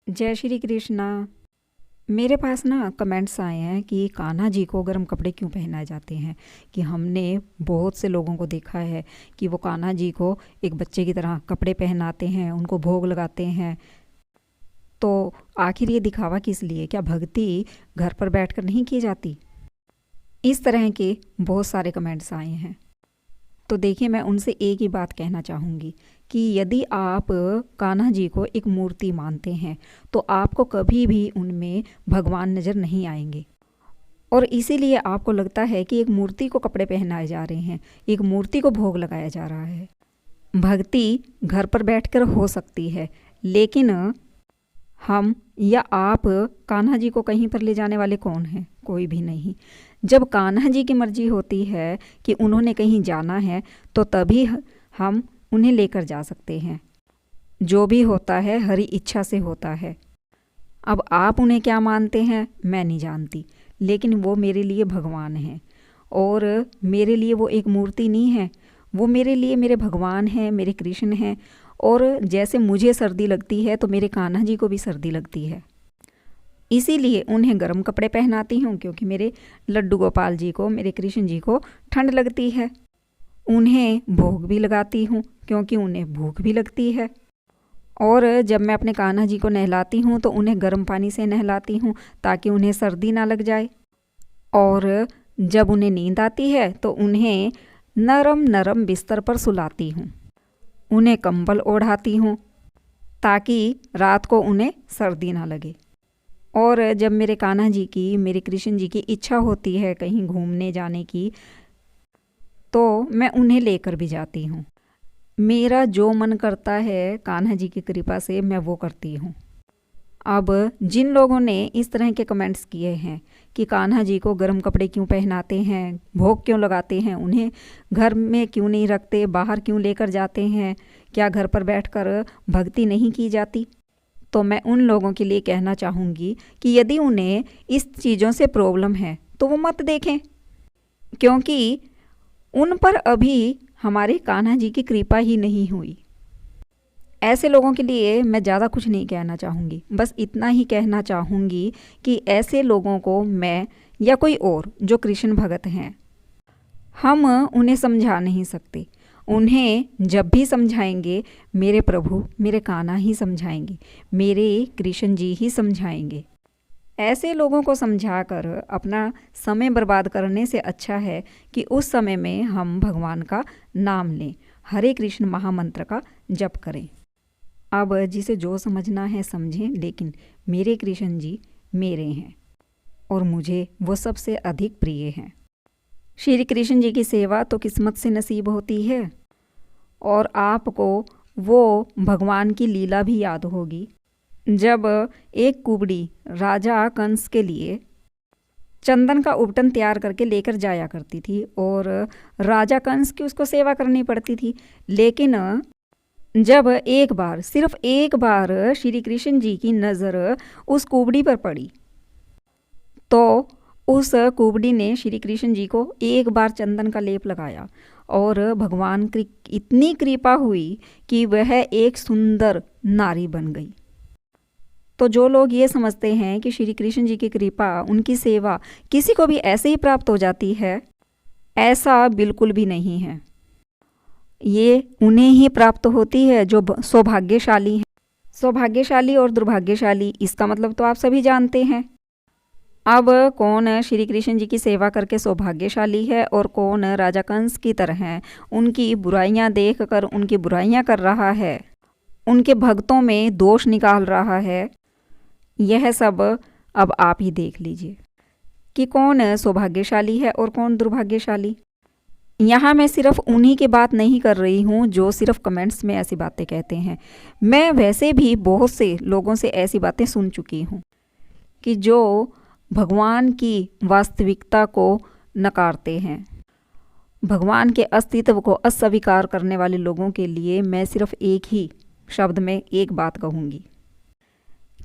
जय श्री कृष्णा। मेरे पास ना कमेंट्स आए हैं कि कान्हा जी को गर्म कपड़े क्यों पहनाए जाते हैं। कि हमने बहुत से लोगों को देखा है कि वो कान्हा जी को एक बच्चे की तरह कपड़े पहनाते हैं, उनको भोग लगाते हैं। तो आखिर ये दिखावा किस लिए? क्या भक्ति घर पर बैठकर नहीं की जाती? इस तरह के बहुत सारे कमेंट्स आए हैं। तो देखिए, मैं उनसे एक ही बात कहना चाहूँगी कि यदि आप कान्हा जी को एक मूर्ति मानते हैं तो आपको कभी भी उनमें भगवान नज़र नहीं आएंगे। और इसीलिए आपको लगता है कि एक मूर्ति को कपड़े पहनाए जा रहे हैं, एक मूर्ति को भोग लगाया जा रहा है। भक्ति घर पर बैठकर हो सकती है, लेकिन हम या आप कान्हा जी को कहीं पर ले जाने वाले कौन हैं? कोई भी नहीं। जब कान्हा जी की मर्जी होती है कि उन्होंने कहीं जाना है तो तभी हम उन्हें लेकर जा सकते हैं। जो भी होता है हरी इच्छा से होता है। अब आप उन्हें क्या मानते हैं मैं नहीं जानती, लेकिन वो मेरे लिए भगवान हैं। और मेरे लिए वो एक मूर्ति नहीं है, वो मेरे लिए मेरे भगवान हैं, मेरे कृष्ण हैं। और जैसे मुझे सर्दी लगती है तो मेरे कान्हा जी को भी सर्दी लगती है। इसीलिए उन्हें गर्म कपड़े पहनाती हूँ, क्योंकि मेरे लड्डू गोपाल जी को, मेरे कृष्ण जी को ठंड लगती है। उन्हें भोग भी लगाती हूँ क्योंकि उन्हें भूख भी लगती है। और जब मैं अपने कान्हा जी को नहलाती हूँ तो उन्हें गर्म पानी से नहलाती हूँ ताकि उन्हें सर्दी ना लग जाए। और जब उन्हें नींद आती है तो उन्हें नरम नरम बिस्तर पर सुलाती हूँ, उन्हें कंबल ओढ़ाती हूँ ताकि रात को उन्हें सर्दी ना लगे। और जब मेरे कान्हा जी की, मेरे कृष्ण जी की इच्छा होती है कहीं घूमने जाने की, तो मैं उन्हें लेकर भी जाती हूँ। मेरा जो मन करता है कान्हा जी की कृपा से मैं वो करती हूँ। अब जिन लोगों ने इस तरह के कमेंट्स किए हैं कि कान्हा जी को गर्म कपड़े क्यों पहनाते हैं, भोग क्यों लगाते हैं, उन्हें घर में क्यों नहीं रखते, बाहर क्यों लेकर जाते हैं, क्या घर पर बैठकर भक्ति नहीं की जाती, तो मैं उन लोगों के लिए कहना चाहूँगी कि यदि उन्हें इस चीज़ों से प्रॉब्लम है तो वो मत देखें, क्योंकि उन पर अभी हमारे कान्हा जी की कृपा ही नहीं हुई। ऐसे लोगों के लिए मैं ज़्यादा कुछ नहीं कहना चाहूँगी, बस इतना ही कहना चाहूँगी कि ऐसे लोगों को मैं या कोई और जो कृष्ण भगत हैं, हम उन्हें समझा नहीं सकते। उन्हें जब भी समझाएंगे मेरे प्रभु, मेरे कान्हा ही समझाएंगे, मेरे कृष्ण जी ही समझाएंगे। ऐसे लोगों को समझाकर अपना समय बर्बाद करने से अच्छा है कि उस समय में हम भगवान का नाम लें, हरे कृष्ण महामंत्र का जप करें। अब जिसे जो समझना है समझें, लेकिन मेरे कृष्ण जी मेरे हैं और मुझे वो सबसे अधिक प्रिय हैं। श्री कृष्ण जी की सेवा तो किस्मत से नसीब होती है। और आपको वो भगवान की लीला भी याद होगी, जब एक कुबड़ी राजा कंस के लिए चंदन का उपटन तैयार करके लेकर जाया करती थी और राजा कंस की उसको सेवा करनी पड़ती थी। लेकिन जब एक बार, सिर्फ एक बार श्री कृष्ण जी की नज़र उस कुबड़ी पर पड़ी तो उस कुबड़ी ने श्री कृष्ण जी को एक बार चंदन का लेप लगाया और भगवान की इतनी कृपा हुई कि वह एक सुंदर नारी बन गई। तो जो लोग ये समझते हैं कि श्री कृष्ण जी की कृपा, उनकी सेवा किसी को भी ऐसे ही प्राप्त हो जाती है, ऐसा बिल्कुल भी नहीं है। ये उन्हें ही प्राप्त होती है जो सौभाग्यशाली हैं। सौभाग्यशाली और दुर्भाग्यशाली, इसका मतलब तो आप सभी जानते हैं। अब कौन श्री कृष्ण जी की सेवा करके सौभाग्यशाली है और कौन राजा कंस की तरह उनकी बुराइयां देखकर उनकी बुराइयां कर रहा है, उनके भक्तों में दोष निकाल रहा है, यह सब अब आप ही देख लीजिए कि कौन सौभाग्यशाली है और कौन दुर्भाग्यशाली। यहाँ मैं सिर्फ उन्हीं की बात नहीं कर रही हूँ जो सिर्फ कमेंट्स में ऐसी बातें कहते हैं। मैं वैसे भी बहुत से लोगों से ऐसी बातें सुन चुकी हूँ कि जो भगवान की वास्तविकता को नकारते हैं। भगवान के अस्तित्व को अस्वीकार करने वाले लोगों के लिए मैं सिर्फ एक ही शब्द में एक बात कहूँगी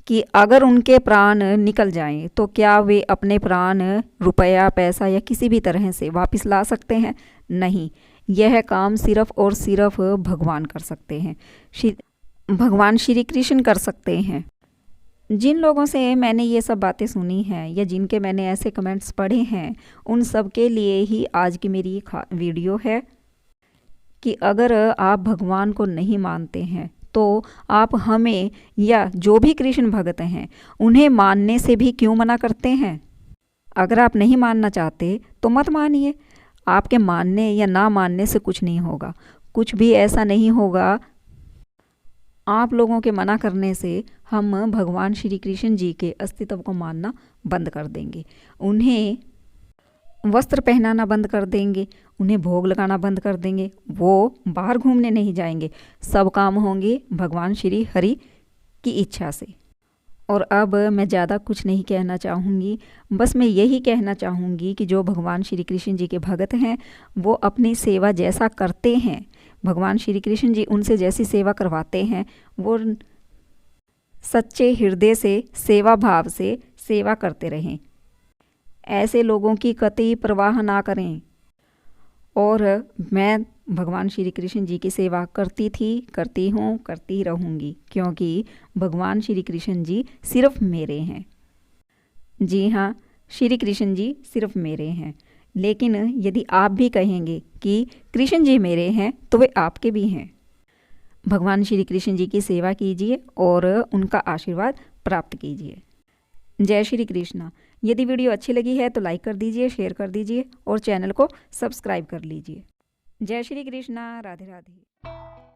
कि अगर उनके प्राण निकल जाएं तो क्या वे अपने प्राण रुपया, पैसा या किसी भी तरह से वापस ला सकते हैं? नहीं, यह काम सिर्फ और सिर्फ भगवान कर सकते हैं, भगवान श्री कृष्ण कर सकते हैं। जिन लोगों से मैंने ये सब बातें सुनी हैं या जिनके मैंने ऐसे कमेंट्स पढ़े हैं, उन सब के लिए ही आज की मेरी ये वीडियो है कि अगर आप भगवान को नहीं मानते हैं तो आप हमें या जो भी कृष्ण भक्त हैं उन्हें मानने से भी क्यों मना करते हैं। अगर आप नहीं मानना चाहते तो मत मानिए। आपके मानने या ना मानने से कुछ नहीं होगा, कुछ भी ऐसा नहीं होगा। आप लोगों के मना करने से हम भगवान श्री कृष्ण जी के अस्तित्व को मानना बंद कर देंगे, उन्हें वस्त्र पहनाना बंद कर देंगे, उन्हें भोग लगाना बंद कर देंगे। वो बाहर घूमने नहीं जाएंगे, सब काम होंगे भगवान श्री हरि की इच्छा से। और अब मैं ज़्यादा कुछ नहीं कहना चाहूँगी, बस मैं यही कहना चाहूँगी कि जो भगवान श्री कृष्ण जी के भक्त हैं वो अपनी सेवा जैसा करते हैं, भगवान श्री कृष्ण जी उनसे जैसी सेवा करवाते हैं, वो सच्चे हृदय से सेवा भाव से सेवा करते रहें। ऐसे लोगों की कतई परवाह ना करें। और मैं भगवान श्री कृष्ण जी की सेवा करती थी, करती हूँ, करती रहूँगी, क्योंकि भगवान श्री कृष्ण जी सिर्फ मेरे हैं। जी हाँ, श्री कृष्ण जी सिर्फ मेरे हैं। लेकिन यदि आप भी कहेंगे कि कृष्ण जी मेरे हैं तो वे आपके भी हैं। भगवान श्री कृष्ण जी की सेवा कीजिए और उनका आशीर्वाद प्राप्त कीजिए। जय श्री कृष्ण। यदि वीडियो अच्छी लगी है तो लाइक कर दीजिए, शेयर कर दीजिए और चैनल को सब्सक्राइब कर लीजिए। जय श्री कृष्ण। राधे राधे।